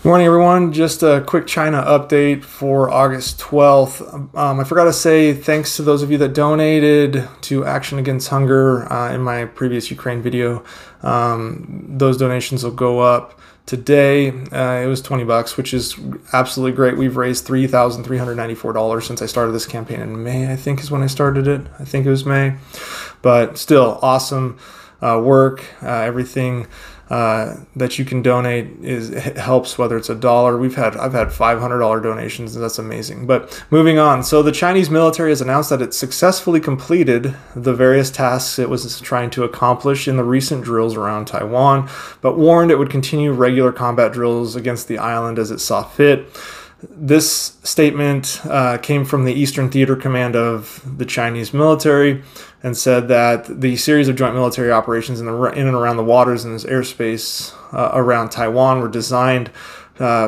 Morning, everyone. Just a quick China update for August 12th. I forgot to say thanks to those of you that donated to Action Against Hunger in my previous Ukraine video. Those donations will go up today. It was $20, which is absolutely great. We've raised $3,394 since I started this campaign in May, I think is when I started it. I think it was May. But still, awesome work. Everything that you can donate it helps, whether it's $1. I've had $500 donations, and that's amazing. But moving on, so the Chinese military has announced that it successfully completed the various tasks it was trying to accomplish in the recent drills around Taiwan, but warned it would continue regular combat drills against the island as it saw fit. This statement came from the Eastern Theater Command of the Chinese military and said that the series of joint military operations in and around the waters and this airspace around Taiwan were designed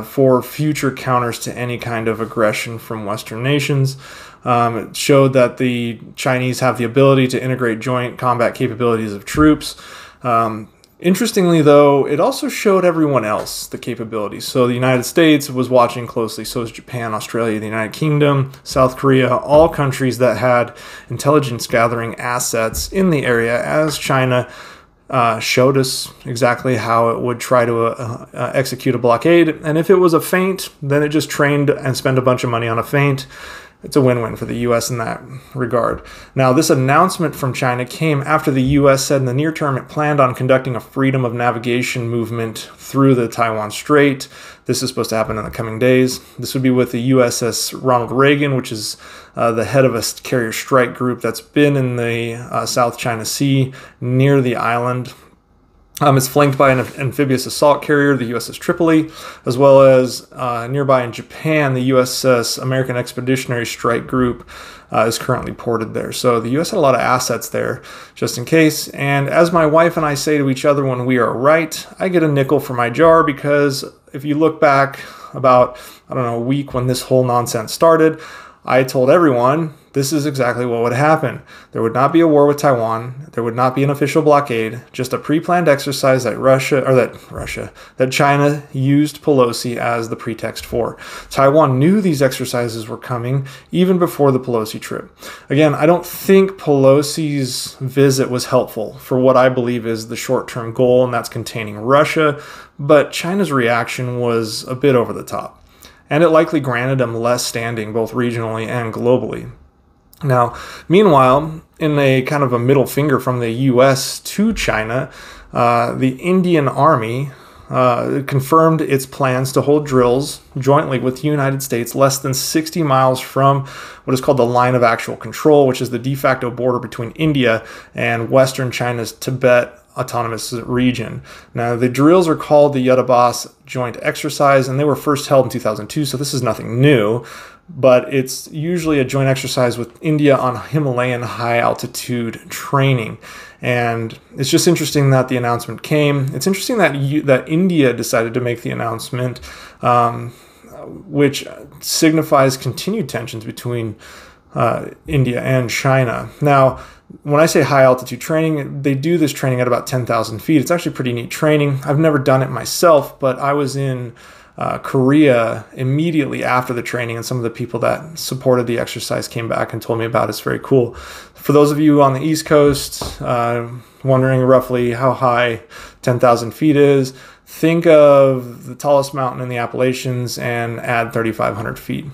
for future counters to any kind of aggression from Western nations. It showed that the Chinese have the ability to integrate joint combat capabilities of troops. Interestingly, though, it also showed everyone else the capabilities. So the United States was watching closely, so is Japan, Australia, the United Kingdom, South Korea, all countries that had intelligence gathering assets in the area, as China showed us exactly how it would try to execute a blockade. And if it was a feint, then it just trained and spent a bunch of money on a feint. It's a win-win for the U.S. in that regard. Now, this announcement from China came after the U.S. said in the near term it planned on conducting a freedom of navigation movement through the Taiwan Strait. This is supposed to happen in the coming days. This would be with the USS Ronald Reagan, which is the head of a carrier strike group that's been in the South China Sea near the island. It's flanked by an amphibious assault carrier, the USS Tripoli, as well as nearby in Japan, the USS American Expeditionary Strike Group is currently ported there. So the US had a lot of assets there, just in case. And as my wife and I say to each other when we are right, I get a nickel for my jar, because if you look back about, a week when this whole nonsense started, I told everyone this is exactly what would happen. There would not be a war with Taiwan. There would not be an official blockade, just a pre-planned exercise that China used Pelosi as the pretext for. Taiwan knew these exercises were coming even before the Pelosi trip. Again, I don't think Pelosi's visit was helpful for what I believe is the short-term goal, and that's containing Russia, but China's reaction was a bit over the top. And it likely granted them less standing both regionally and globally. Now, meanwhile, in a kind of a middle finger from the U.S. to China, the Indian Army confirmed its plans to hold drills jointly with the United States less than 60 miles from what is called the Line of Actual Control, which is the de facto border between India and Western China's Tibet Autonomous Region. Now, the drills are called the Yuddabas Joint Exercise, and they were first held in 2002, so this is nothing new, but it's usually a joint exercise with India on Himalayan high-altitude training. And it's just interesting that the announcement came. It's interesting that India decided to make the announcement, which signifies continued tensions between India and China. Now, when I say high altitude training, they do this training at about 10,000 feet. It's actually pretty neat training. I've never done it myself, but I was in Korea immediately after the training, and some of the people that supported the exercise came back and told me about it. It's very cool. For those of you on the East Coast wondering roughly how high 10,000 feet is, think of the tallest mountain in the Appalachians and add 3,500 feet.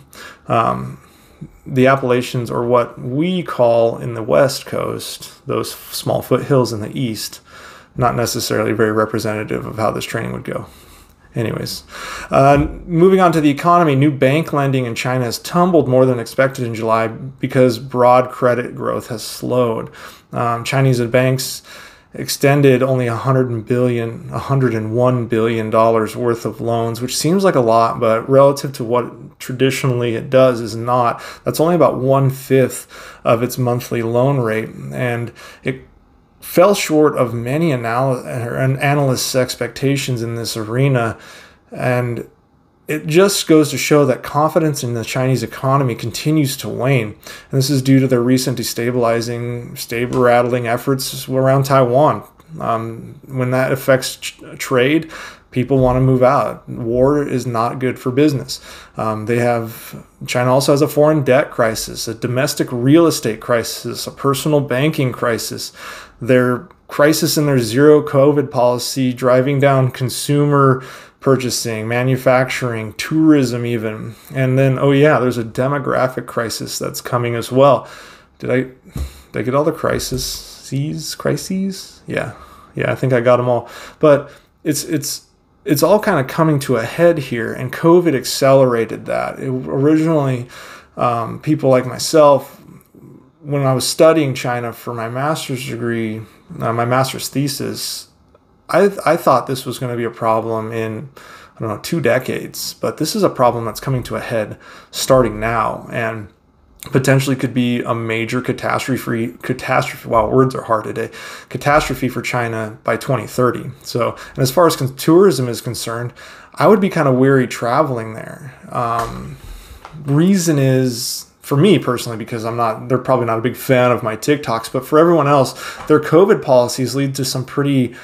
The Appalachians, or what we call in the West Coast, those small foothills in the East, not necessarily very representative of how this training would go. Anyways, moving on to the economy, new bank lending in China has tumbled more than expected in July because broad credit growth has slowed. Chinese banks extended only $101 billion worth of loans, which seems like a lot, but relative to what traditionally it does is not. That's only about 1/5 of its monthly loan rate, and it fell short of many analysts' expectations in this arena. And it just goes to show that confidence in the Chinese economy continues to wane. And this is due to their recent destabilizing, saber-rattling efforts around Taiwan. When that affects trade, people want to move out. War is not good for business. China also has a foreign debt crisis, a domestic real estate crisis, a personal banking crisis. Their crisis in their zero COVID policy, driving down consumer purchasing, manufacturing, tourism even. And then, oh yeah, there's a demographic crisis that's coming as well. Did I get all the crises? Yeah, I think I got them all. But it's all kind of coming to a head here, and COVID accelerated that. Originally, people like myself, when I was studying China for my master's degree, my master's thesis, I thought this was going to be a problem in, 2 decades, but this is a problem that's coming to a head starting now, and potentially could be a major catastrophe. Wow, words are hard today. Catastrophe for China by 2030. So, and as far as tourism is concerned, I would be kind of weary traveling there. Reason is, for me personally, because they're probably not a big fan of my TikToks, but for everyone else, their COVID policies lead to some pretty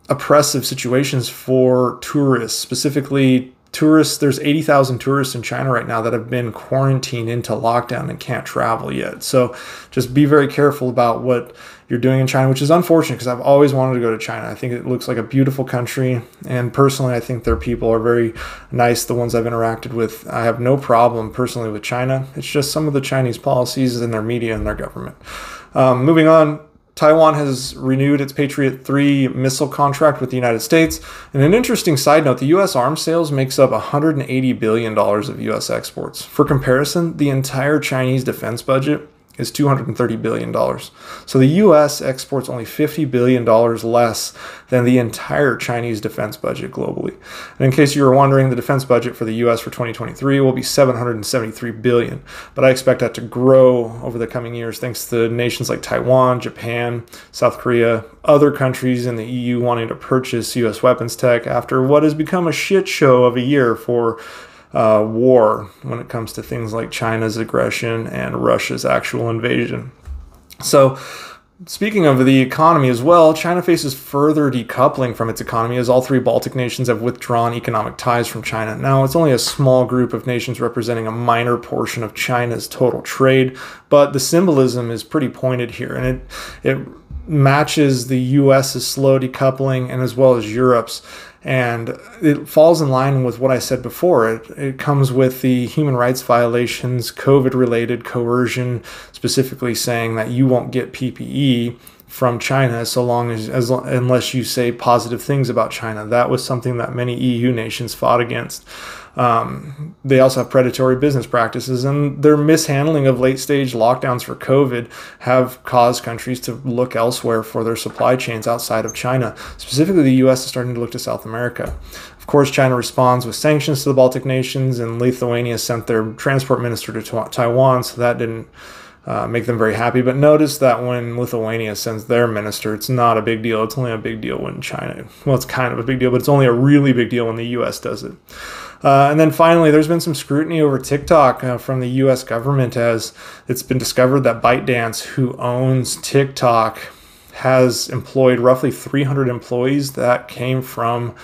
oppressive situations for tourists, specifically tourists. There's 80,000 tourists in China right now that have been quarantined into lockdown and can't travel yet. So just be very careful about what you're doing in China, which is unfortunate because I've always wanted to go to China. I think it looks like a beautiful country, and personally I think their people are very nice, the ones I've interacted with. I have no problem personally with China. It's just some of the Chinese policies in their media and their government. Moving on, Taiwan has renewed its Patriot 3 missile contract with the United States. And an interesting side note, the U.S. arms sales makes up $180 billion of U.S. exports. For comparison, the entire Chinese defense budget is $230 billion. So the U.S. exports only $50 billion less than the entire Chinese defense budget globally. And in case you were wondering, the defense budget for the U.S. for 2023 will be $773 billion. But I expect that to grow over the coming years thanks to nations like Taiwan, Japan, South Korea, other countries in the EU wanting to purchase U.S. weapons tech after what has become a shit show of a year for war when it comes to things like China's aggression and Russia's actual invasion. So, speaking of the economy as well, China faces further decoupling from its economy as all 3 Baltic nations have withdrawn economic ties from China. Now, it's only a small group of nations representing a minor portion of China's total trade, but the symbolism is pretty pointed here, and it matches the U.S.'s slow decoupling and as well as Europe's. And it falls in line with what I said before. It comes with the human rights violations, COVID-related coercion, specifically saying that you won't get PPE from China so long unless you say positive things about China. That was something that many EU nations fought against. They also have predatory business practices, and their mishandling of late-stage lockdowns for COVID have caused countries to look elsewhere for their supply chains outside of China. Specifically, the U.S. is starting to look to South America. Of course, China responds with sanctions to the Baltic nations, and Lithuania sent their transport minister to Taiwan, so that didn't make them very happy. But notice that when Lithuania sends their minister, it's not a big deal. It's only a big deal when China, well, it's kind of a big deal, but it's only a really big deal when the U.S. does it. And then finally, there's been some scrutiny over TikTok from the U.S. government as it's been discovered that ByteDance, who owns TikTok, has employed roughly 300 employees that came from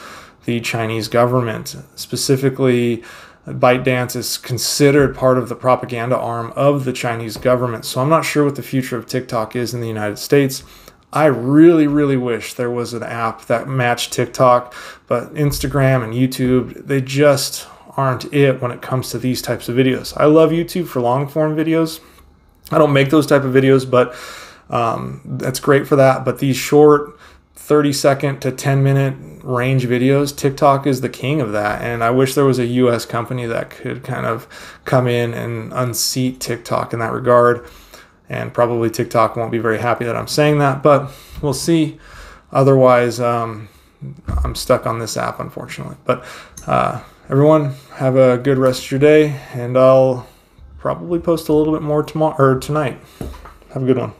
the Chinese government. Specifically, ByteDance is considered part of the propaganda arm of the Chinese government. So I'm not sure what the future of TikTok is in the United States. I really, really wish there was an app that matched TikTok, but Instagram and YouTube, they just aren't it when it comes to these types of videos. I love YouTube for long form videos. I don't make those type of videos, but that's great for that. But these short 30-second to 10-minute range videos, TikTok is the king of that. And I wish there was a US company that could kind of come in and unseat TikTok in that regard. And probably TikTok won't be very happy that I'm saying that, but we'll see. Otherwise, I'm stuck on this app, unfortunately. But everyone, have a good rest of your day, and I'll probably post a little bit more tomorrow or tonight. Have a good one.